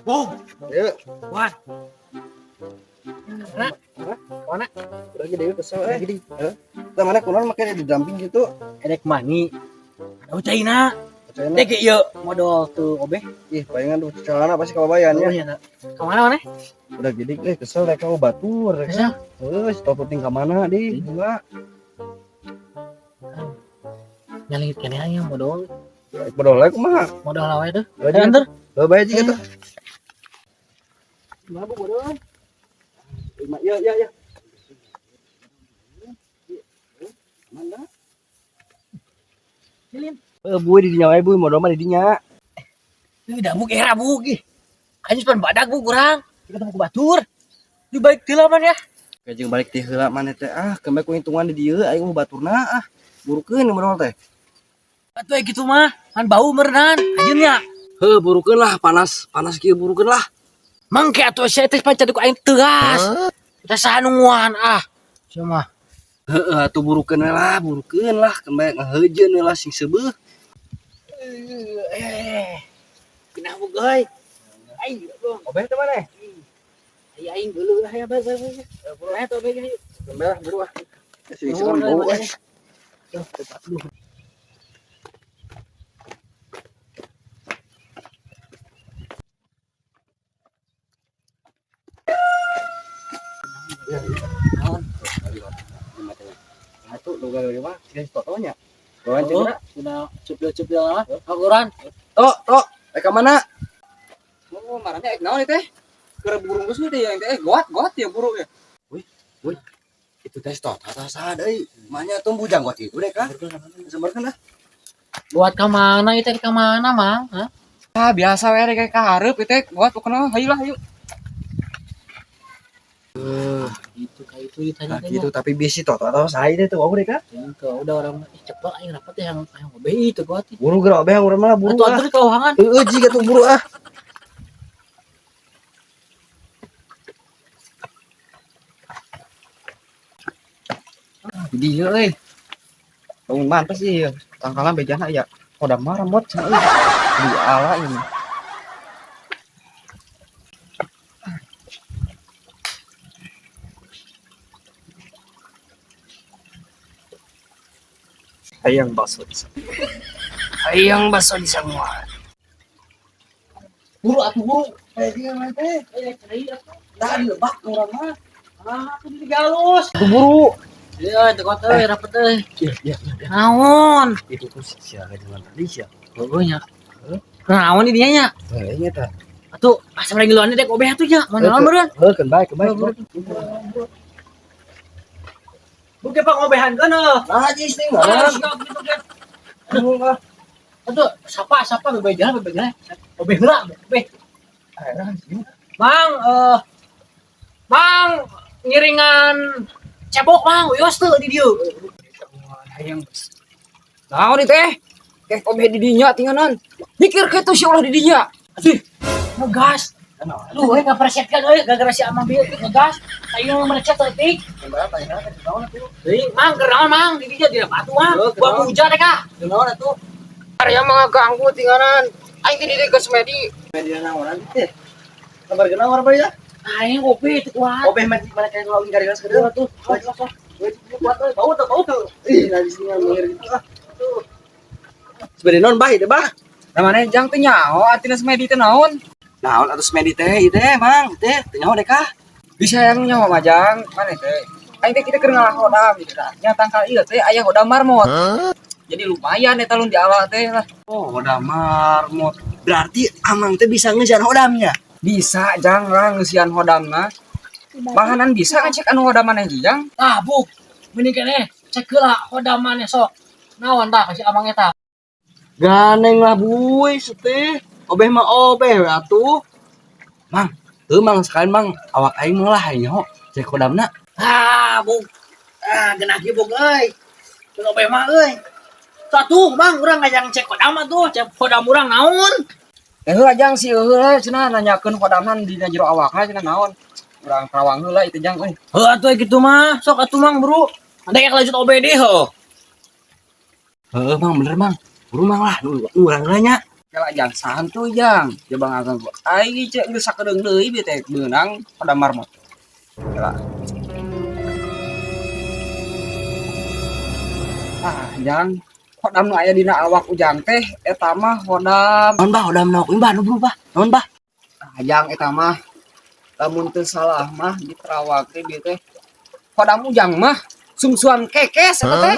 Wow, Ya, Wan. Mana? Mana? udah gede kesel gede. Kita mana kunon makanya didamping gitu. Edek mani. Ada China. Percaya Dek yuk modal tuh obeh. ih palingan tuh celana pasti kawabayan ya. Ya. Kemana mana? Udah gede kesel rek kau batur rek. Kesel? Heus topoting ka mana di? Enggak. Nyalingit kene aya modal. Bodol lek mah. Modal lawe tuh. Aja Enter. Bae aja gitu. Mabuk bodol. Ya ya ya. Mana? Silin. Bu di dinya wae bu, modal mah di dinya. Ini dabuk era buk ih. Kayaknya cuma badak bu kurang. Kita temu ke batur. Di baik tilaman ya. Kajeng balik teh heula maneh teh kembali ku hitungan di dieu aing mah baturna burukeun modal teh. Atuh gitu mah. Kan bau merenan. Ajeunnya. Heuh burukeun lah panas kieu burukeun lah. Mangke atuh saya teh pancaduk aing teuas. Kita sanunguan Sia mah. Heeh atuh burukeun lah kembali ngaheujeun lah sing seubeuh. Pindah bu euy. Aing Obeh teh maneh? aing geuleuh aya bae. Pulang eta bae ayo. Kembali beru ah. Sing Nuhun, bau euy, Tuh, tepat lu. Naon? Atuh lu gawe mah geus fotonya. Bawan Oh, cenah. sudah cepil lah. Akuran. Tok, ka mana? Oh, marahnya ek naon teh? Keur burung geus teh yang teh goat ya burung ya. Wih. Itu teh tok tata saha deui. Manya tumbuh janggot itu deh kah? Semerkeun lah. Buat ke mana itu ke mana, Mang? Hah? Ah, biasa we rek ka hareup teh goat pokona hayu lah hayu. Itu kayak itu ditanya Nah gitu tapi bisi tok tata saha deh tuh deh kah? Itu udah orang cepet aing rapat yang obeh itu gua teh. Buru geura obeh urang mah buru. Atuh atuh di kauhangan. Heeh jiga tuh buru ah. Di dieu euy. Bangun mantes sih tangkalan bejana ya. Kodam marmot cenah euy. Di ala ini. Hayang bakso di sana. Hayang bakso di semua. Buru atuh buru. Dia mah teh. Tadi lebak urang mah. Atuh di galus. Atuh buru. Iya, teu kota euy rapat euy. Iya. Naon? Itu tuh sia dengan tadi sia. Pokoknya. Naon di dinya nya? Nya tah. Atuh pas lagi luan dek obeh atuh nya. Mana naon meureun? Heuh keun bae. Buke pang obehan kana. Nah jis teh mah. Aduh, sapa bebek jalan. Obeh heula, obeh. Mang, Mang ngiringan cebok Mang, wios teu di dieu. Hayang. Naon teh? Kek obeh di dinya tinganan. Mikir ke tuh si ulah di dinya. Aduh, ngegas. Lu we ngapresetkeun euy gara-gara si Amang bieu ngegas. Ayo merecet teutik. Deui, Mang keur naon Mang? Di dieu dia batu Mang. Gua hujan teh ka. Naon atuh? Arya mah ganggu tinganan. Aing teh di geus medi. Media naonan teh. Kabar kenal war bae ya. Aing kopi teh kuat. Obeh mah kayak ngawin garis kedua tuh. Kuat euy, bau tuh. Ih, lagi sini ngomongin gitu ah. Sebenarnya non bae teh, Bah. Namanya jang teh nyaho atina semedi teh naon? Naon atuh semedi teh ieu teh, Mang. Teh, teu nyaho deh kah? Bisa yang nyaho majang mana teh? Aing teh kita keur ngalah hodam gitu dah. Nya tangkal ieu teh aya hodam marmot. Jadi lumayan eta talun di awal teh lah. Oh, hodam marmot. Berarti Amang teh bisa ngeusian hodamnya. Bisa jang lah ngeusian hodamna. Bahanan bisa ngecek anu hodam maneh jang. Tah, Buk. Mending keneh cek heula hodam maneh sok. Naon tah ka si Amang eta? Ganeng lah buy, teh. Obeh mah obeh we atuh. Mang, teu Mang sekalian Mang awak aing mah lah nyaho cek hodamna. Buk. Genah ge Buk euy. Teu obeh mah euy. Satu, Bang, urang ngajang cek kodam atuh, cek kodam urang naon? Heula jang si heula cenah nanyakeun hodamna di jero awakna cenah naon. Urang karawang heula itu jang euy. Heuh atuh kitu mah, sok atuh Mang, buru. Anda yang lanjut OBD heuh. Heeh, Mang, bener Mang. Buru Mang lah, urang nya. Kela jang santuy jang. Coba ngagang gua. Aing cek geus sakedeung deui bieu teh beunang pada marmot. Kela. Jang hodam nu aya dina awak ujang teh eta mah hodam. Naon bah udah naon bah nu bah. Naon bah? Jang eta mah lamun teu salah mah di Terawak teh bieu teh hodam ujang mah sungsuan kekes eta teh.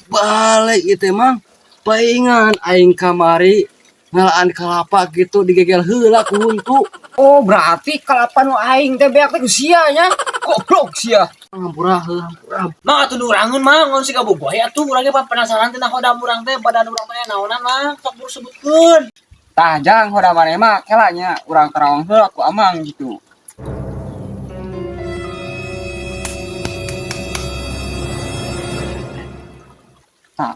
Balik ieu mang. Paingan aing kamari ngalaan kelapa gitu digegel heula ku huntu. Oh berarti kelapa nu aing teh beak teh ku sia nya. Goblok sia. Hampura heula hampura. Mang atuh nurangeun mang ngon si kabogoh atuh urang ge penasaran teh hodam urang teh pada urang teh naonan mang sok buru sebutkeun. Tah jang hodam maneh mah kelanya urang Karawang heula ku amang gitu. Tah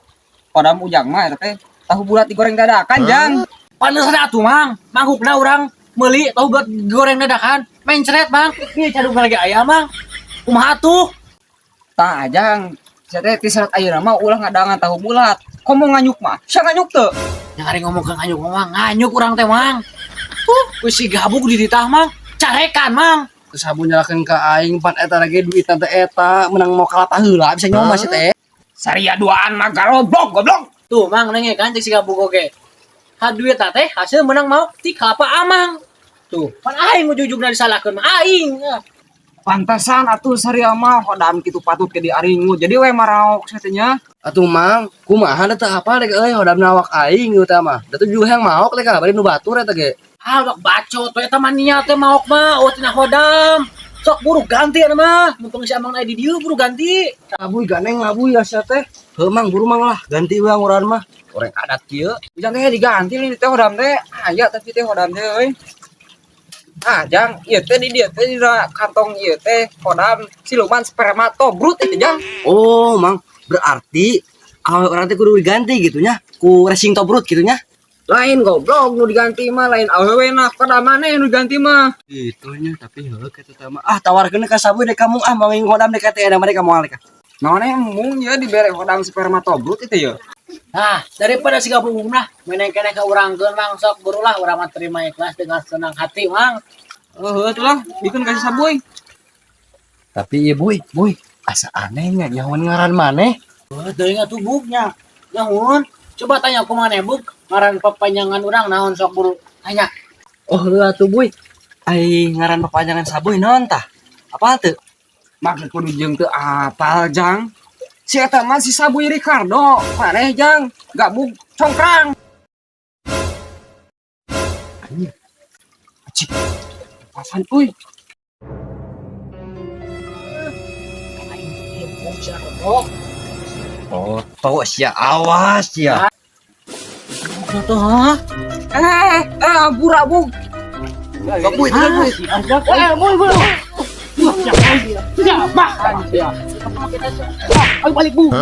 hodam ujang mah eta teh tahu bulat digoreng dadakan jang. Paneusna atuh mang, manggukna urang meuli tahu buat goreng dadakan, mencret mang. Ieu cadung lagi aya mang. Kumaha atuh? Tah jang sia teh ti serat ayeuna mah ulah ngadangan tahu bulat. Komo nganyuk mah, sia nganyuk teu. Yang hari ngomong ke nganyuk mang, nganyuk urang teh mang. Ku si gabuk di ditah mang, carekan mang. Terus sabu nyalakeun ka aing pan eta lagi duit teh eta menang mau kalapa heula bisa nyoma sih teh. Saria duaan mah goblok goblok. Tuh mang nenge kan cek si gabuk oge. Ha duit teh hasil menang mau ti kalapa amang. Tuh, pan aing ujug-ujugna disalahkeun mah aing. Pantasan atuh saria mah hodam kitu patut ke diaringu. Jadi we maraok satenya. Atuh mang, kumaha teh apa deh euy hodam nawak aing ieu teh mah. Da tuh juga yang maok teh ka bari nu batur eta ge. Halak bacot we eta mah niat teh maok mah oh tina hodam. Sok buru ganti anu mah. Mumpung si amang aya di dieu buru ganti. Abuy ganeng abuy ya sia teh. Heuh mang buru mang lah ganti we urang mah. Goreng adat kieu. Ujang teh diganti li teh hodam teh. Aya tapi teh hodam teh euy. Jang, ieu teh di dieu teh di kantong ieu teh hodam siluman spermatobrut itu jang. Oh, mang berarti awewe urang teh kudu diganti gitu nya. Ku racing tobrut gitu nya. Lain goblok nu diganti mah lain awewe nah pada maneh nu diganti mah. Gitu nya tapi heuh kitu teh mah. Ah tawarkeun ka sabu dek kamu mau nging hodam dek teh ada mereka moal ka. Naon mung ya dibere hodam spermatobrut itu ya. Nah, daripada si gabung nah menengkeun ka urangkeun mang sok buru lah urang mah terima ikhlas dengan senang hati mang. Heuh atuh bikin kasih sabuy. Tapi ieu boy, asa aneh nya nyawan ngaran maneh. Teuing atuh buknya. Nyamun, coba tanya ku maneh buk ngaran papanjangan urang naon sok buru tanya. Oh heuh atuh boy. Ai ngaran papanjangan sabuy naon tah? Apal teu? Maksud kudu jeung teu apal jang. Si eta mah si Sabuy Ricardo. Maneh jang gabung congkrang. Anjir. Cik. Apaan euy? Oh, tahu sia awas ya. Tuh ha? Burak bug. Sabuy teh boy. Boy. Ya, bah. Ayo balik bu.